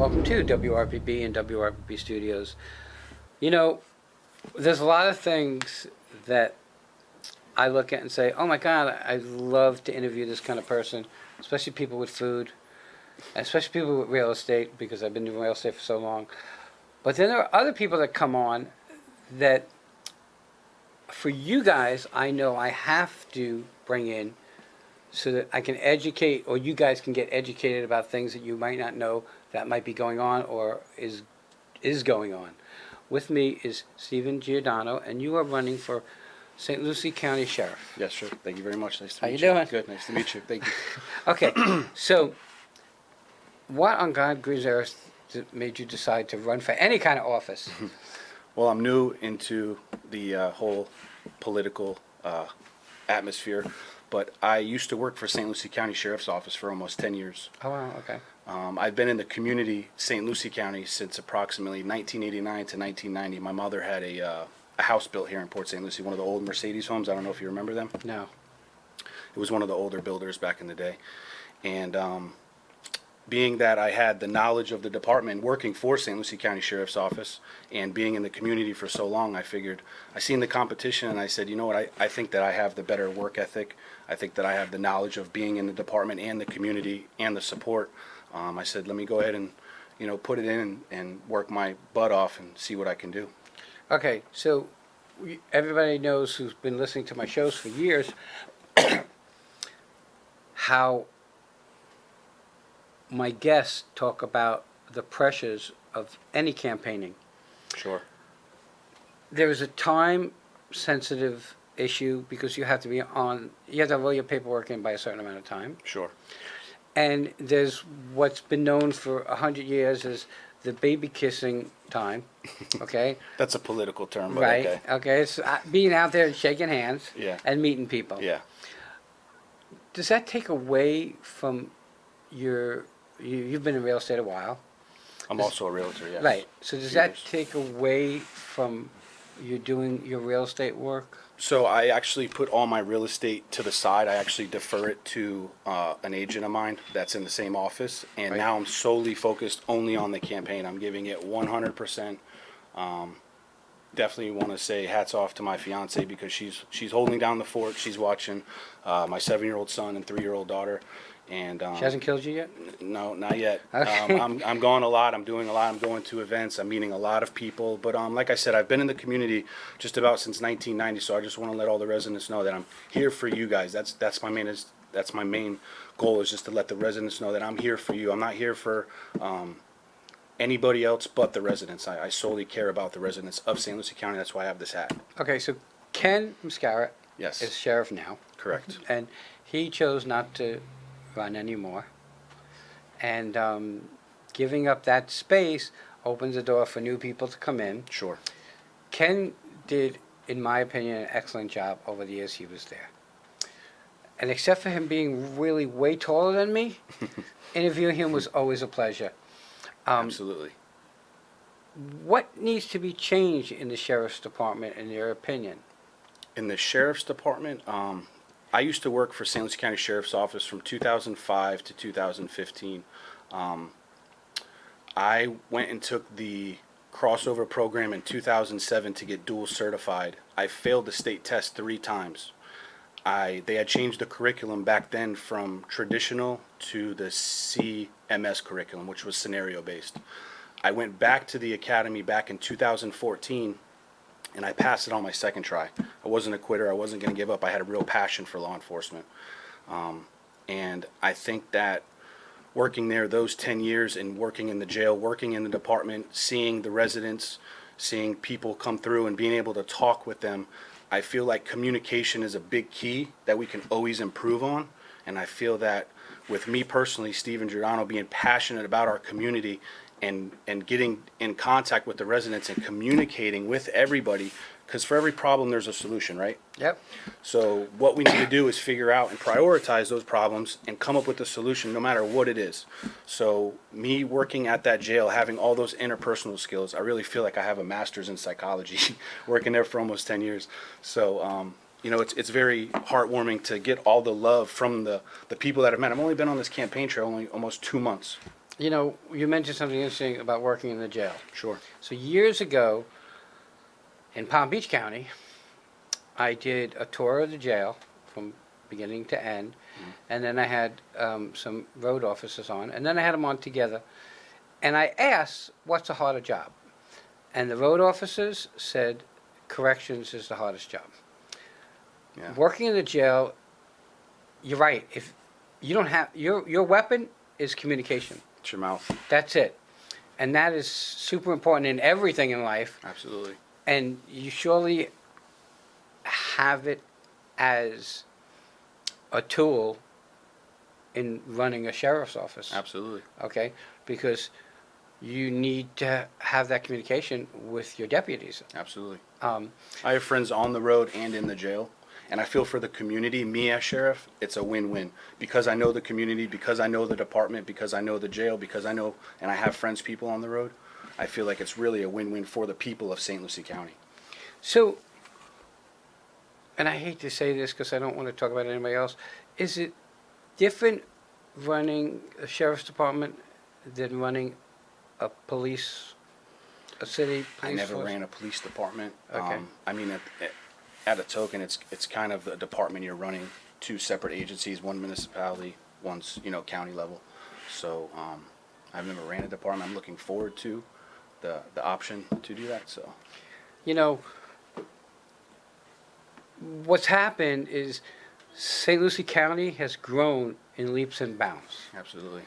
welcome to WRPB and WRPB Studios. You know, there's a lot of things that I look at and say, oh my God, I'd love to interview this kind of person, especially people with food, especially people with real estate, because I've been doing real estate for so long. But then there are other people that come on that, for you guys, I know I have to bring in so that I can educate, or you guys can get educated about things that you might not know that might be going on or is going on. With me is Stephen Giordano, and you are running for St. Lucie County Sheriff. Yes, sure. Thank you very much. Nice to meet you. How you doing? Good. Nice to meet you. Thank you. Okay, so what on God green earth made you decide to run for any kind of office? Well, I'm new into the whole political atmosphere, but I used to work for St. Lucie County Sheriff's Office for almost 10 years. Oh, wow, okay. I've been in the community, St. Lucie County, since approximately 1989 to 1990. My mother had a house built here in Port St. Lucie, one of the old Mercedes homes. I don't know if you remember them. No. It was one of the older builders back in the day. And being that I had the knowledge of the department working for St. Lucie County Sheriff's Office and being in the community for so long, I figured, I seen the competition and I said, you know what, I think that I have the better work ethic. I think that I have the knowledge of being in the department and the community and the support. I said, let me go ahead and, put it in and work my butt off and see what I can do. Okay, so everybody knows who's been listening to my shows for years how my guests talk about the pressures of any campaigning. Sure. There is a time-sensitive issue because you have to have all your paperwork in by a certain amount of time. Sure. And there's what's been known for 100 years as the baby kissing time, okay? That's a political term, but right, okay. Okay, it's being out there and shaking hands and meeting people. Yeah. Does that take away from you've been in real estate a while? I'm also a realtor, yes. Right, so does that take away from you doing your real estate work? So I actually put all my real estate to the side. I actually defer it to an agent of mine that's in the same office, and now I'm solely focused only on the campaign. I'm giving it 100%. Definitely want to say hats off to my fiance because she's holding down the fort. She's watching my 7-year-old son and 3-year-old daughter. And she hasn't killed you yet? No, not yet. Okay. I'm going a lot. I'm doing a lot. I'm going to events. I'm meeting a lot of people. But like I said, I've been in the community just about since 1990. So I just want to let all the residents know that I'm here for you guys. That's my main goal, is just to let the residents know that I'm here for you. I'm not here for anybody else but the residents. I solely care about the residents of St. Lucie County. That's why I have this hat. Okay, so Ken Muscara Yes. is sheriff now. Correct. And he chose not to run anymore, and giving up that space opens the door for new people to come in. Sure. Ken did, in my opinion, an excellent job over the years he was there, and except for him being really way taller than me, interviewing him was always a pleasure. Absolutely. What needs to be changed in the sheriff's department, in your opinion? In the sheriff's department, I used to work for St. Lucie County Sheriff's Office from 2005 to 2015. I went and took the crossover program in 2007 to get dual certified. I failed the state test 3 times. They had changed the curriculum back then from traditional to the CMS curriculum, which was scenario based. I went back to the academy back in 2014, and I passed it on my second try. I wasn't a quitter. I wasn't going to give up. I had a real passion for law enforcement. And I think that working there those 10 years and working in the jail, working in the department, seeing the residents, seeing people come through and being able to talk with them, I feel like communication is a big key that we can always improve on. And I feel that with me personally, Stephen Giordano, being passionate about our community and getting in contact with the residents and communicating with everybody, because for every problem there's a solution, right? Yep. So what we need to do is figure out and prioritize those problems and come up with a solution no matter what it is. So me working at that jail, having all those interpersonal skills, I really feel like I have a master's in psychology working there for almost 10 years. So it's very heartwarming to get all the love from the people that I've met. I've only been on this campaign trail only almost 2 months. You know, you mentioned something interesting about working in the jail. Sure. So years ago, in Palm Beach County, I did a tour of the jail from beginning to end, and then I had some road officers on, and then I had them on together, and I asked, "What's the harder job?" And the road officers said, "Corrections is the hardest job." Yeah. Working in the jail, you're right. If you don't have your weapon is communication. It's your mouth. That's it, and that is super important in everything in life. Absolutely. And you surely have it as a tool in running a sheriff's office. Absolutely. Okay, because you need to have that communication with your deputies. Absolutely. Um, I have friends on the road and in the jail, and I feel for the community, me as sheriff, it's a win-win. Because I know the community, because I know the department, because I know the jail, because I know, and I have friends, people on the road, I feel like it's really a win-win for the people of St. Lucie County. so, and I hate to say this because I don't want to talk about anybody else. Is it different running a sheriff's department than running a city police I never force? ran a police department. Okay. I mean, at a token, it's kind of a department you're running, two separate agencies, one municipality, one's, county level. So, I've never ran a department. I'm looking forward to the option to do that, so. You know, what's happened is St. Lucie County has grown in leaps and bounds. Absolutely.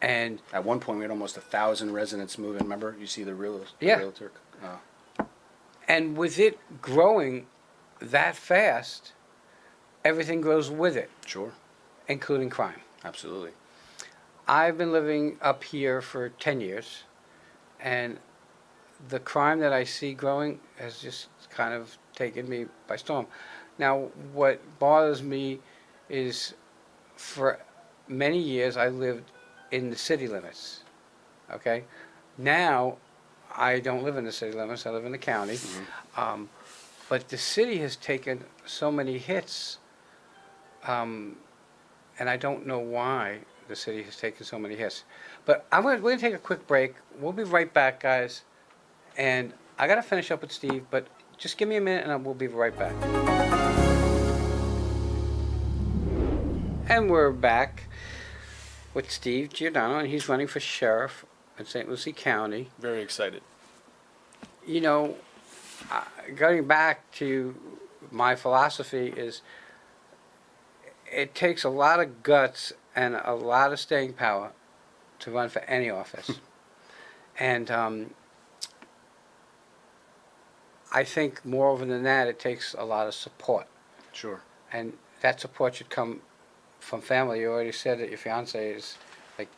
And At one point, we had almost 1,000 residents move in. Remember, you see the Yeah. realtor. and with it growing that fast, everything grows with it, Sure. including crime. Absolutely. I've been living up here for 10 years, and the crime that I see growing has just kind of taken me by storm. Now, what bothers me is for many years I lived in the city limits, okay? Now, I don't live in the city limits, I live in the county. But the city has taken so many hits, and I don't know why the city has taken so many hits. But we're going to take a quick break. We'll be right back, guys. And I got to finish up with Steve, but just give me a minute and we'll be right back. And we're back with Steve Giordano, and he's running for sheriff in St. Lucie County. Very excited. You know, going back to my philosophy is it takes a lot of guts and a lot of staying power to run for any office. And I think moreover than that, it takes a lot of support. Sure. And that support should come from family. You already said that your fiance is like,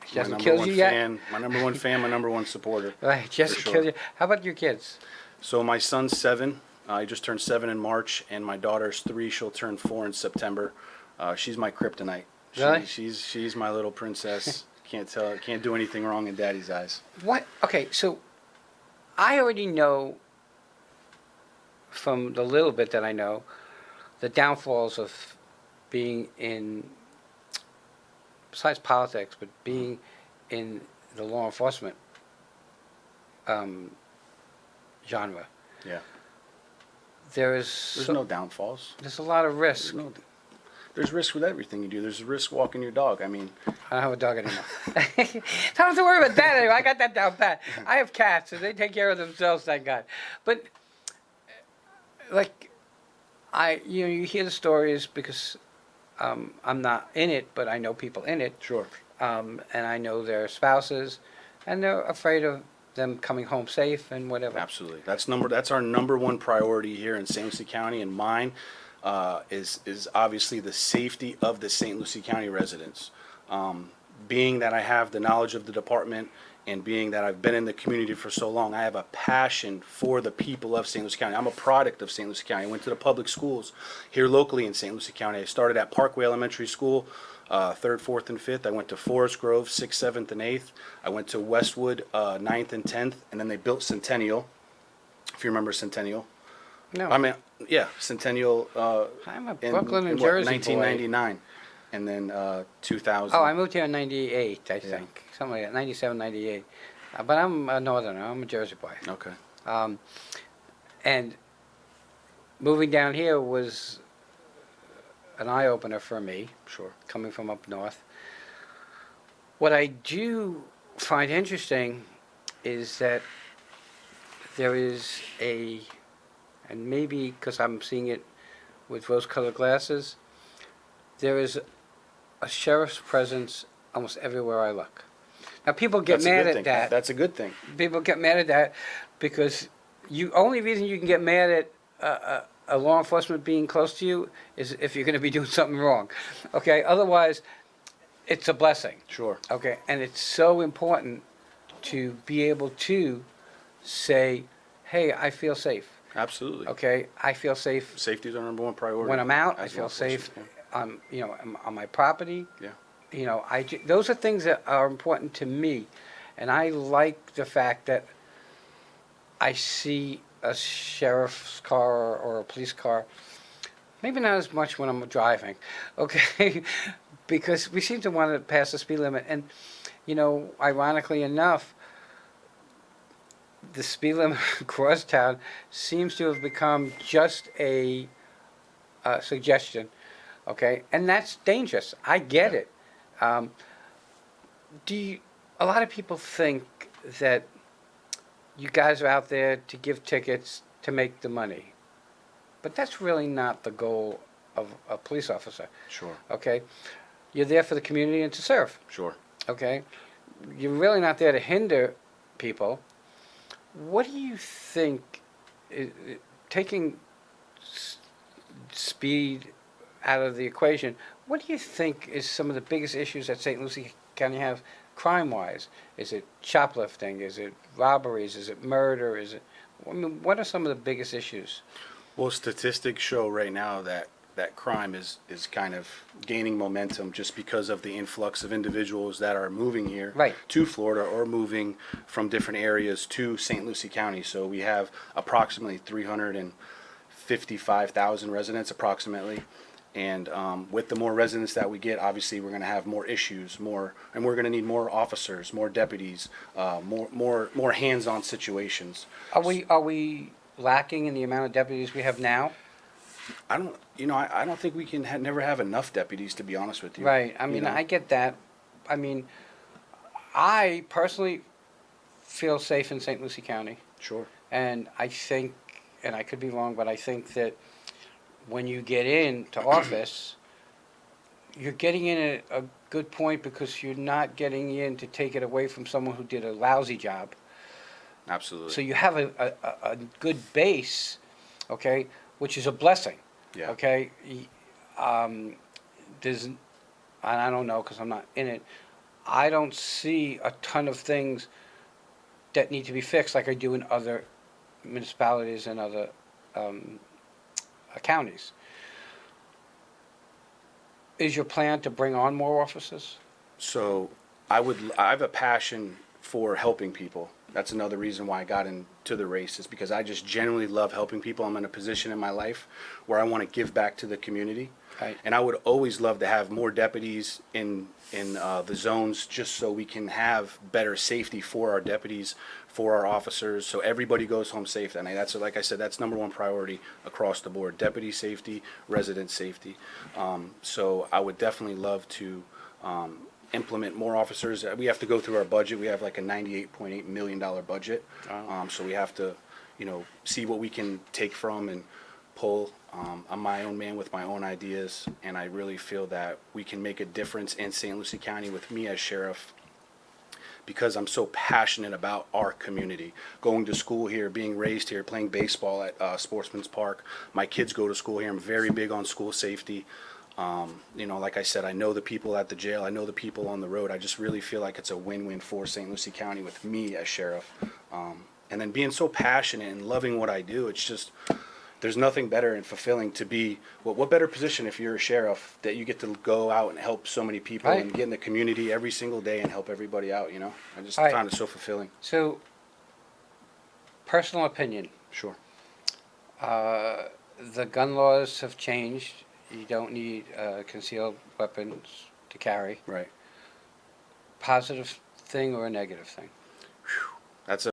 she My hasn't number killed one you yet. fan, my number one fan, my number one supporter. Right, she hasn't sure. killed you. How about your kids? So my son's 7. He just turned 7 in March, and my daughter's 3. She'll turn 4 in September. She's my kryptonite. Really? She's my little princess. Can't do anything wrong in Daddy's eyes. What? Okay, so I already know from the little bit that I know the downfalls of being in, besides politics, but being in the law enforcement genre. Yeah. There's There's no downfalls. there's a lot of risk. There's risk with everything you do. There's risk walking your dog. I mean, I don't have a dog anymore. Don't have to worry about that anymore. I got that down pat. I have cats, and they take care of themselves, thank God. But like, you hear the stories because I'm not in it, but I know people in it, sure. and I know their spouses, and they're afraid of them coming home safe and whatever. Absolutely. That's our number one priority here in St. Lucie County, and mine is obviously the safety of the St. Lucie County residents. Being that I have the knowledge of the department and being that I've been in the community for so long, I have a passion for the people of St. Lucie County. I'm a product of St. Lucie County. I went to the public schools here locally in St. Lucie County. I started at Parkway Elementary School, 3rd, 4th, and 5th. I went to Forest Grove, 6th, 7th, and 8th. I went to Westwood, 9th and 10th, and then they built Centennial, if you remember Centennial. No, I mean, yeah, Centennial I'm a in Brooklyn and what, Jersey boy. 1999. and then 2000. Oh, I moved here in 98, I Yeah. think. Something like that, 97, 98. But I'm a northerner. I'm a Jersey boy. Okay. Um, and moving down here was an eye-opener for me, Sure. coming from up north. What I do find interesting is that there is and maybe because I'm seeing it with rose-colored glasses, there is a sheriff's presence almost everywhere I look. Now, people get That's a mad good at thing. that. That's a good thing. People get mad at that because only reason you can get mad at a law enforcement being close to you is if you're going to be doing something wrong. Okay, otherwise, it's a blessing. Sure. Okay, and it's so important to be able to say, "Hey, I feel safe." Absolutely. Okay, I feel safe Safety is our number one priority. when I'm out. I as law feel safe enforcement, on my property. Yeah. Those are things that are important to me, and I like the fact that I see a sheriff's car or a police car. Maybe not as much when I'm driving, okay, because we seem to want to pass the speed limit, and ironically enough, the speed limit across town seems to have become just a suggestion, okay, and that's dangerous. I get Yeah. it. Um, a lot of people think that you guys are out there to give tickets to make the money, but that's really not the goal of a police officer, Sure. okay? You're there for the community and to serve, Sure. okay? You're really not there to hinder people. What do you think, taking speed out of the equation, what do you think is some of the biggest issues that St. Lucie County have crime-wise? Is it shoplifting? Is it robberies? Is it murder? What are some of the biggest issues? Well, statistics show right now that crime is kind of gaining momentum just because of the influx of individuals that are moving here Right. to Florida or moving from different areas to St. Lucie County. So we have approximately 355,000 residents approximately. And with the more residents that we get, obviously we're going to have more issues, and we're going to need more officers, more deputies, more hands-on situations. Are we lacking in the amount of deputies we have now? I don't think we can never have enough deputies, to be honest with you. Right. I mean, You know? I get that. I mean, I personally feel safe in St. Lucie County, Sure. and I think, and I could be wrong, but I think that when you get into office, you're getting in at a good point because you're not getting in to take it away from someone who did a lousy job. Absolutely. So you have a good base, okay, which is a blessing. Yeah. Okay. And I don't know because I'm not in it. I don't see a ton of things that need to be fixed like I do in other municipalities and other counties. Is your plan to bring on more officers? So I have a passion for helping people. That's another reason why I got into the race, is because I just genuinely love helping people. I'm in a position in my life where I want to give back to the community. Right. And I would always love to have more deputies in the zones, just so we can have better safety for our deputies, for our officers, so everybody goes home safe. And that's, like I said, that's number one priority across the board: deputy safety, resident safety. So I would definitely love to implement more officers. We have to go through our budget. We have like a $98.8 million budget. Wow. So we have to, see what we can take from and pull. I'm my own man with my own ideas, and I really feel that we can make a difference in St. Lucie County with me as sheriff, because I'm so passionate about our community. Going to school here, being raised here, playing baseball at Sportsman's Park. My kids go to school here. I'm very big on school safety. Like I said, I know the people at the jail. I know the people on the road. I just really feel like it's a win-win for St. Lucie County with me as sheriff. And then being so passionate and loving what I do, it's just, there's nothing better and fulfilling to be, what better position if you're a sheriff that you get to go out and help so many people Right. and get in the community every single day and help everybody out, I just Right. found it so fulfilling. So, personal opinion. Sure. The gun laws have changed you don't need concealed weapons to carry. Right. Positive thing or a negative thing? That's